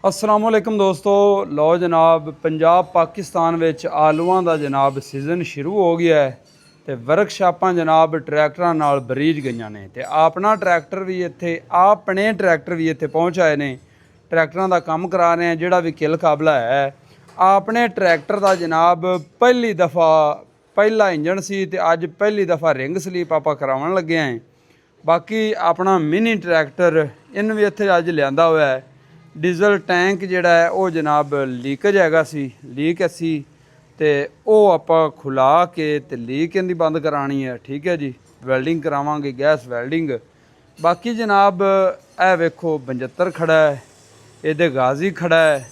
अस्सलाम वालेकुम दोस्तों। लो जनाब, पंजाब पाकिस्तान विच आलूआं दा जनाब सीज़न शुरू हो गया है ते वर्कशापां जनाब ट्रैक्टरां नाल बरीज गईयां ने ते अपना ट्रैक्टर भी इत्थे अपने ट्रैक्टर भी इत्थे पहुँच आए ने। ट्रैक्टरां दा काम करा रहे हैं जिहड़ा भी किल काबला है। अपने ट्रैक्टर दा जनाब पहली दफ़ा पहला इंजन सी ते अज पहली दफ़ा रिंग स्लीप आपां करावन लगे हैं। बाकी अपना मिनी ट्रैक्टर इन भी इत्थे अज लिआंदा होया है। डीजल टैंक जिहड़ा है वो जनाब लीकेज हैगा सी, लीक असी ते वो आपां खुला के ते लीक इहदी बंद करानी है। ठीक है जी, वैल्डिंग करावांगे, गैस वैल्डिंग। बाकी जनाब ए वेखो 75 खड़ा है, इहदे गाजी खड़ा है,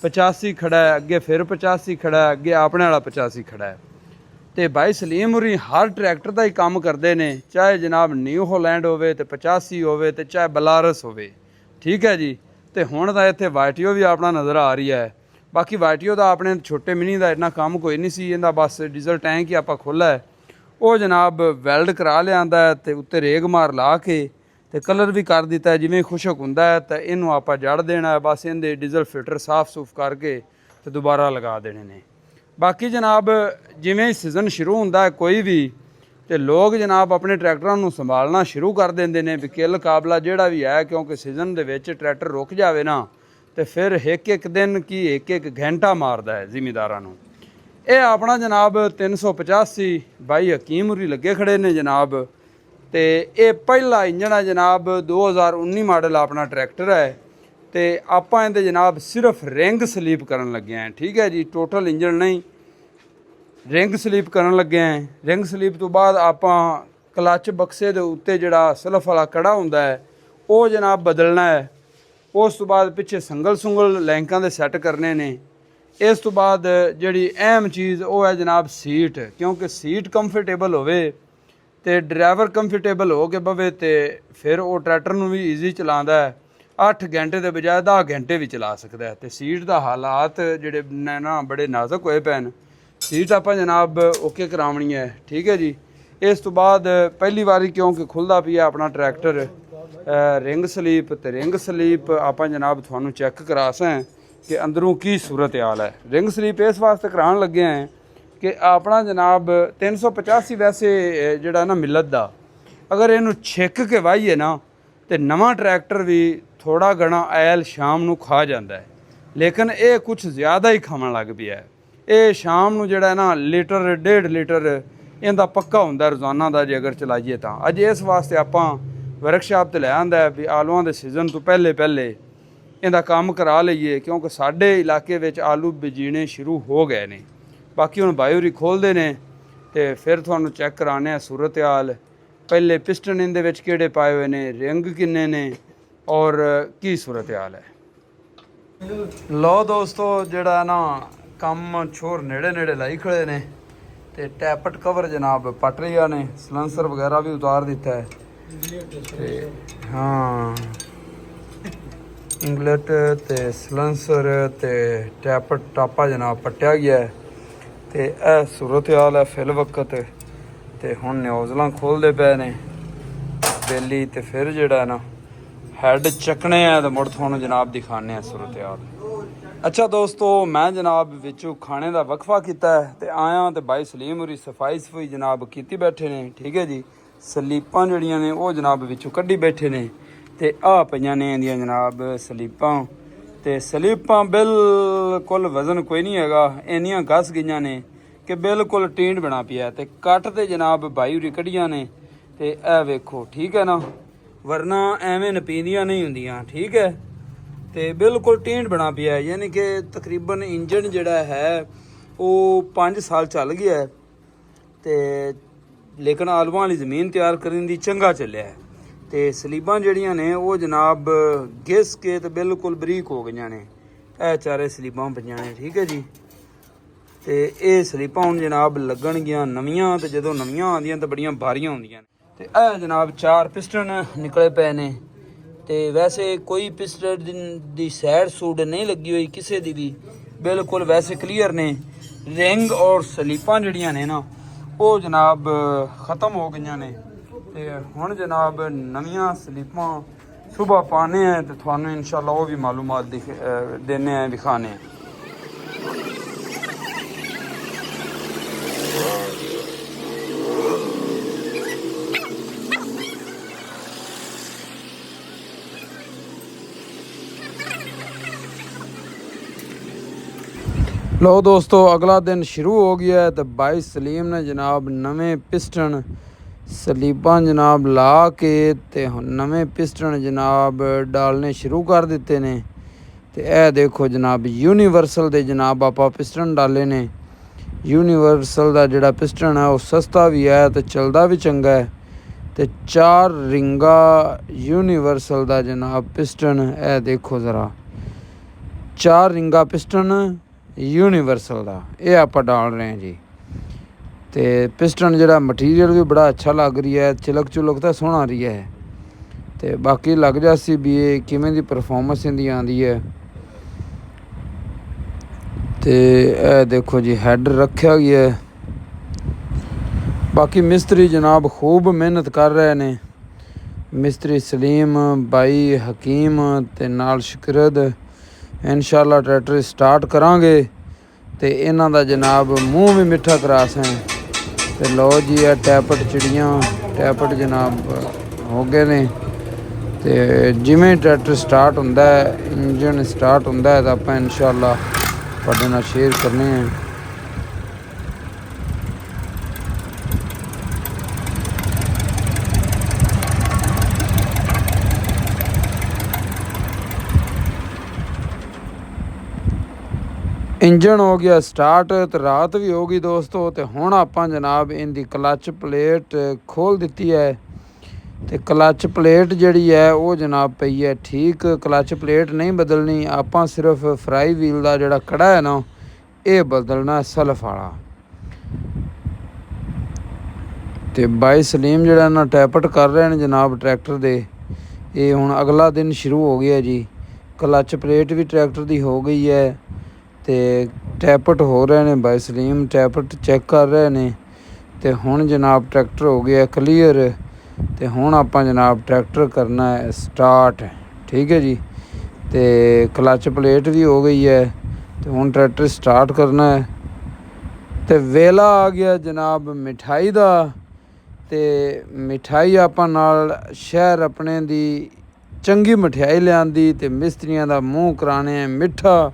85 खड़ा है, अगे फिर 85 खड़ा है, अगे अपने वाला 85 खड़ा है। तो भाई सलीम हुरी हर ट्रैक्टर का ही काम करते हैं, चाहे जनाब न्यू होलैंड होवे ते 85 होवे ते चाहे बलारस होवे। ठीक है जी। तो हुण तां इत्थे वाईटीओ भी अपना नज़र आ रही है। बाकी वाईटीओ का अपने छोटे मिनी का इन्ना काम कोई नहीं सी, इहदा बस डीजल टैंक ही आपां खोला है। वो जनाब वैल्ड करा लिआंदा है ते उत्ते रेग मार ला के ते कलर भी कर दिता है। जिवें खुशक हुंदा है तो इनू आपां जड़ देना है, बस इहदे डीजल फिल्टर साफ सूफ करके ते दोबारा लगा देने ने। बाकी जनाब जिवें सीज़न शुरू हुंदा है कोई भी तो लोग जनाब अपने ट्रैक्टरां नूं संभालना शुरू कर देंदे ने भी किल काबला जिहड़ा भी है, क्योंकि सीज़न दे विच ट्रैक्टर रुक जावे ना तो फिर एक दिन की एक घंटा मारदा है जिमीदारां नूं। ये अपना जनाब 385 भाई हकीम हुरी लगे खड़े ने जनाब। तो ये पहला इंजन है जनाब, 2019 मॉडल अपना ट्रैक्टर है। तो आपां इहदे जनाब सिर्फ रिंग स्लीप करन लगे हैं। ठीक है जी, टोटल इंजन नहीं, रिंग स्लीप करन लगे हैं। रिंग स्लीप तो बाद आपां क्लच बक्से दे उत्ते जिहड़ा सलफ वाला कड़ा हुंदा है वो जनाब बदलना है। उस तो बाद पिछे संगल सुंगल लैंकां दे सैट करने ने। इस तो बाद जिहड़ी अहम चीज़ वो है जनाब सीट, क्योंकि सीट कंफर्टेबल होवे ते ड्राइवर कंफर्टेबल हो के बवे तो फिर वो ट्रैक्टर नूं भी ईजी चलांदा है। 8 घंटे के बजाय 10 घंटे भी चला सकता है। तो सीट का हालात जिहड़े ने ना बड़े नाजुक होए पे न। सीट आपां जनाब ओके करावनी है। ठीक है जी। इस तो बाद पहली बारी क्योंकि खुलदा पिया अपना ट्रैक्टर रिंग स्लीप तो रिंग स्लीप आपां जनाब तुहानूं चैक करा सैं कि अंदरों की सूरत हाल है। रिंग स्लीप इस वास्ते करान लगे हैं कि अपना जनाब 385 वैसे जिहड़ा ना मिलत दा अगर इनू छिक के वाहीए ना तो नवा ट्रैक्टर भी थोड़ा घना आयल शाम नूं खा जाता है, लेकिन ये कुछ ज़्यादा ही खावन लग पिया है। ये शाम नूं जिहड़ा ना लीटर 1.5 लीटर इहदा पक्का हुंदा रोज़ाना का जे अगर चलाइए तो। अज इस वास्ते आपां वर्कशाप ते लै आंदा है भी आलूआं दे सीज़न तो पहले पहले इहदा काम करा लईए, क्योंकि साडे इलाके विच आलू बीजने शुरू हो गए ने। बाकी हुण बाई होरी खोलदे ने ते फिर तुहानूं चैक कराने आ सूरत हाल। पहले पिस्टन इहदे विच किहड़े पाए हुए ने, रिंग किन्ने ने और की सूरत हाल है। लो दोस्तों, जिहड़ा ना कम छोर नेड़े नेड़े लाई खड़े ने ते टैपट कवर जनाब पट रही ने, सलैंसर वगैरह भी उतार दिता है। ते हाँ, इंगलट ते सलैंसर ते टैपट टापा जनाब पट्टिया गया है। तो यह सूरत हाल है फिल वक्त। तो हुण न्योज़लां खोलते पे ने बेली, तो फिर जिहड़ा ना हैड चकने हैं तो मुड़ तुहानूं जनाब दिखाने सूरत हाल। अच्छा दोस्तों, मैं जनाब विचों खाने का वक्फा किया है तो आया तो भाई सलीम होरी सफाई सफूई जनाब की बैठे ने। ठीक है जी। सलीपां जिहड़ियां ने वो जनाब विचों कड्ढी बैठे ने ते आ पईयां ने इहदियां जनाब सलीपां। ते सलीपां बिल्कुल वजन कोई नहीं हैगा, इन्नियां घस गईयां ने कि बिल्कुल टींड बना पिया। ते कट ते जनाब भाई होरी कड्ढियां ने ते ए वेखो। ठीक है ना, वरना एवें नपींदियां नहीं हुंदियां। ठीक है। तो बिल्कुल टींड बना पिया है, यानी कि तकरीबन इंजन जिहड़ा है वो 5 साल चल गया है। तो लेकिन आलूआं वाली ज़मीन तैयार करने दी चंगा चलिया है। तो सलीबां जिहड़ियां ने वो जनाब घिस के तो बिल्कुल बरीक हो गईयां ने। ए चारे सलीबां पईयां ने। ठीक है जी। तो ये सलीपां हुण जनाब लगणगियां नवीआं, तो जदों नवीआं आंदियां तो बड़ियां भारियां हुंदियां ने। तो ए जनाब 4 पिस्टन निकले पे ने। तो वैसे कोई पिस्टन दी सैड सूड नहीं लगी हुई किसी दी भी, बिल्कुल वैसे क्लीयर ने। रिंग और सलीपां जिहड़ियां ने ना वो जनाब ख़त्म हो गई ने। तो हुण जनाब नवीआं सलीपां ਸੁਬਹ ਪਾਣੇ ਹੈ ਤੇ ਤੁਹਾਨੂੰ ਇਨਸ਼ਾਅੱਲਾ ਉਹ ਵੀ ਮਾਲੂਮਾਤ ਦੇਣੇ ਹੈ, ਦਿਖਾਣੇ ਹੈ। ਲਓ ਦੋਸਤੋ, ਅਗਲਾ ਦਿਨ ਸ਼ੁਰੂ ਹੋ ਗਿਆ ਤੇ ਬਾਈ ਸਲੀਮ ਨੇ ਜਨਾਬ ਨਵੇਂ ਪਿਸਟਨ ਸਲੀਬਾਂ ਜਨਾਬ ਲਾ ਕੇ ਤੇ ਹੁਣ ਨਵੇਂ ਪਿਸਟਨ ਜਨਾਬ ਡਾਲਨੇ ਸ਼ੁਰੂ ਕਰ ਦਿੱਤੇ ਨੇ। ਤੇ ਇਹ ਦੇਖੋ ਜਨਾਬ ਯੂਨੀਵਰਸਲ ਦੇ ਜਨਾਬ ਆਪਾਂ ਪਿਸਟਨ ਡਾਲੇ ਨੇ। ਯੂਨੀਵਰਸਲ ਦਾ ਜਿਹੜਾ ਪਿਸਟਨ ਹੈ ਉਹ ਸਸਤਾ ਵੀ ਹੈ ਤੇ ਚੱਲਦਾ ਵੀ ਚੰਗਾ ਹੈ। ਤੇ 4 ਰਿੰਗਾ ਯੂਨੀਵਰਸਲ ਦਾ ਜਨਾਬ ਪਿਸਟਨ, ਇਹ ਦੇਖੋ ज़रा 4 ਰਿੰਗਾ ਪਿਸਟਨ ਯੂਨੀਵਰਸਲ ਦਾ ਇਹ ਆਪਾਂ ਡਾਲ ਰਹੇ ਹਾਂ ਜੀ। ਤੇ ਪਿਸਟਨ ਜਿਹੜਾ ਮਟੀਰੀਅਲ ਵੀ ਬੜਾ ਅੱਛਾ ਲੱਗ ਰਹੀ ਹੈ, ਚਿਲਕ ਚੁਲਕ ਤਾਂ ਸੋਹਣਾ ਰਹੀ ਹੈ। ਤੇ ਬਾਕੀ ਲੱਗ ਜਾ ਸੀ ਵੀ ਇਹ ਕਿਵੇਂ ਦੀ ਪਰਫਾਰਮੈਂਸ ਇਹਦੀ ਆਉਂਦੀ ਹੈ। ਤੇ ਇਹ ਦੇਖੋ ਜੀ ਹੈਡ ਰੱਖਿਆ ਗਿਆ ਹੈ। ਬਾਕੀ ਮਿਸਤਰੀ ਜਨਾਬ ਖੂਬ ਮਿਹਨਤ ਕਰ ਰਹੇ ਨੇ। ਮਿਸਤਰੀ ਸਲੀਮ ਬਾਈ ਹਕੀਮ ਤੇ ਨਾਲ ਸ਼ਕਰਦ ਇਨਸ਼ਾਅੱਲਾ ਟਰੈਕਟਰ ਸਟਾਰਟ ਕਰਾਂਗੇ ਤੇ ਇਹਨਾਂ ਦਾ ਜਨਾਬ ਮੂੰਹ ਵੀ ਮਿੱਠਾ ਕਰਾ ਸੈਂ। ਤੇ ਲਓ ਜੀ ਇਹ ਟੈਪਟ ਚਿੜੀਆਂ ਟੈਪਟ ਜਨਾਬ ਹੋ ਗਏ ਨੇ। ਤੇ ਜਿਵੇਂ ਟਰੈਕਟਰ ਸਟਾਰਟ ਹੁੰਦਾ ਹੈ, ਇੰਜਨ ਸਟਾਰਟ ਹੁੰਦਾ ਹੈ ਤਾਂ ਆਪਾਂ ਇਨਸ਼ਾਅੱਲਾ ਤੁਹਾਡੇ ਨਾਲ ਸ਼ੇਅਰ ਕਰਨੇ ਹੈ। ਇੰਜਨ ਹੋ ਗਿਆ ਸਟਾਰਟ ਤੇ ਰਾਤ ਵੀ ਹੋ ਗਈ ਦੋਸਤੋ। ਤੇ ਹੁਣ ਆਪਾਂ ਜਨਾਬ ਇਹਦੀ ਕਲੱਚ ਪਲੇਟ ਖੋਲ ਦਿੱਤੀ ਹੈ। ਤੇ ਕਲੱਚ ਪਲੇਟ ਜਿਹੜੀ ਹੈ ਉਹ ਜਨਾਬ ਪਈ ਹੈ ਠੀਕ। ਕਲੱਚ ਪਲੇਟ ਨਹੀਂ ਬਦਲਣੀ, ਆਪਾਂ ਸਿਰਫ ਫਰਾਈ ਵੀਲ ਦਾ ਜਿਹੜਾ ਕੜਾ ਹੈ ਨਾ ਇਹ ਬਦਲਣਾ ਸਲਫ ਵਾਲਾ। ਤੇ ਬਾਈ ਸਲੀਮ ਜਿਹੜਾ ਨਾ ਟੈਪਟ ਕਰ ਰਹੇ ਨੇ ਜਨਾਬ ਟਰੈਕਟਰ ਦੇ। ਇਹ ਹੁਣ ਅਗਲਾ ਦਿਨ ਸ਼ੁਰੂ ਹੋ ਗਿਆ ਜੀ। ਕਲੱਚ ਪਲੇਟ ਵੀ ਟਰੈਕਟਰ ਦੀ ਹੋ ਗਈ ਹੈ ਤੇ ਟੈਪਟ ਹੋ ਰਹੇ ਨੇ। ਬਾਈ ਸਲੀਮ ਟੈਪਟ ਚੈੱਕ ਕਰ ਰਹੇ ਨੇ। ਤੇ ਹੁਣ ਜਨਾਬ ਟਰੈਕਟਰ ਹੋ ਗਿਆ ਕਲੀਅਰ। ਤੇ ਹੁਣ ਆਪਾਂ ਜਨਾਬ ਟਰੈਕਟਰ ਕਰਨਾ ਹੈ ਸਟਾਰਟ, ਠੀਕ ਹੈ ਜੀ। ਤੇ ਕਲੱਚ ਪਲੇਟ ਵੀ ਹੋ ਗਈ ਹੈ ਤੇ ਹੁਣ ਟਰੈਕਟਰ ਸਟਾਰਟ ਕਰਨਾ ਹੈ। ਤੇ ਵੇਲਾ ਆ ਗਿਆ ਜਨਾਬ ਮਿਠਾਈ ਦਾ। ਤੇ ਮਿਠਾਈ ਆਪਾਂ ਨਾਲ ਸ਼ਹਿਰ ਆਪਣੇ ਦੀ ਚੰਗੀ ਮਠਿਆਈ ਲਿਆਂਦੀ ਤੇ ਮਿਸਤਰੀਆਂ ਦਾ ਮੂੰਹ ਕਰਾਣੇ ਹੈ ਮਿੱਠਾ।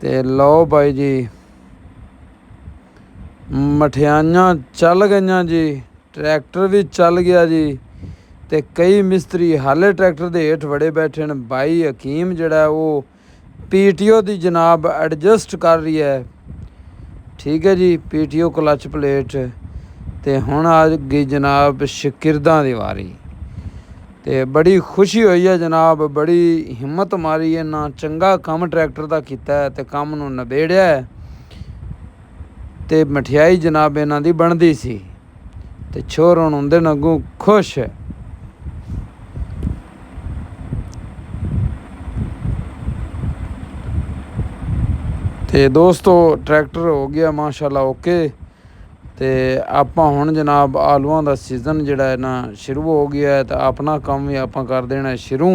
ਤੇ ਲਓ ਬਾਈ ਜੀ ਮਠਿਆਈਆਂ ਚੱਲ ਗਈਆਂ ਜੀ, ਟਰੈਕਟਰ ਵੀ ਚੱਲ ਗਿਆ ਜੀ। ਤੇ ਕਈ ਮਿਸਤਰੀ ਹਾਲੇ ਟਰੈਕਟਰ ਦੇ ਹੇਠ ਵੜੇ ਬੈਠੇ ਨੇ। ਬਾਈ ਹਕੀਮ ਜਿਹੜਾ ਉਹ PTO ਦੀ ਜਨਾਬ ਐਡਜਸਟ ਕਰ ਰਹੀ ਹੈ, ਠੀਕ ਹੈ ਜੀ। PTO clutch plate. ਤੇ ਹੁਣ ਆ ਗਈ ਜਨਾਬ ਸ਼ਕਿਰਦਾਂ ਦੀ ਵਾਰੀ। ਤੇ ਬੜੀ ਖੁਸ਼ੀ ਹੋਈ ਹੈ ਜਨਾਬ, ਬੜੀ ਹਿੰਮਤ ਮਾਰੀ ਇਹਨਾਂ, ਚੰਗਾ ਕੰਮ ਟਰੈਕਟਰ ਦਾ ਕੀਤਾ ਹੈ ਤੇ ਕੰਮ ਨੂੰ ਨਿਬੇੜਿਆ ਹੈ। ਤੇ ਮਠਿਆਈ ਜਨਾਬ ਇਹਨਾਂ ਦੀ ਬਣਦੀ ਸੀ ਤੇ ਛੋਰ ਹੁਣ ਹੁੰਦੇ ਨੇ ਅੱਗੋਂ ਖੁਸ਼ ਹੈ। ਤੇ ਦੋਸਤੋ ਟਰੈਕਟਰ ਹੋ ਗਿਆ ਮਾਸ਼ਾਅੱਲਾ ਓਕੇ। ਤੇ ਆਪਾਂ ਹੁਣ ਜਨਾਬ ਆਲੂਆਂ ਦਾ ਸੀਜ਼ਨ ਜਿਹੜਾ ਹੈ ਨਾ ਸ਼ੁਰੂ ਹੋ ਗਿਆ ਹੈ। ਤਾਂ ਆਪਣਾ ਕੰਮ ਵੀ ਆਪਾਂ ਕਰ ਦੇਣਾ ਸ਼ੁਰੂ।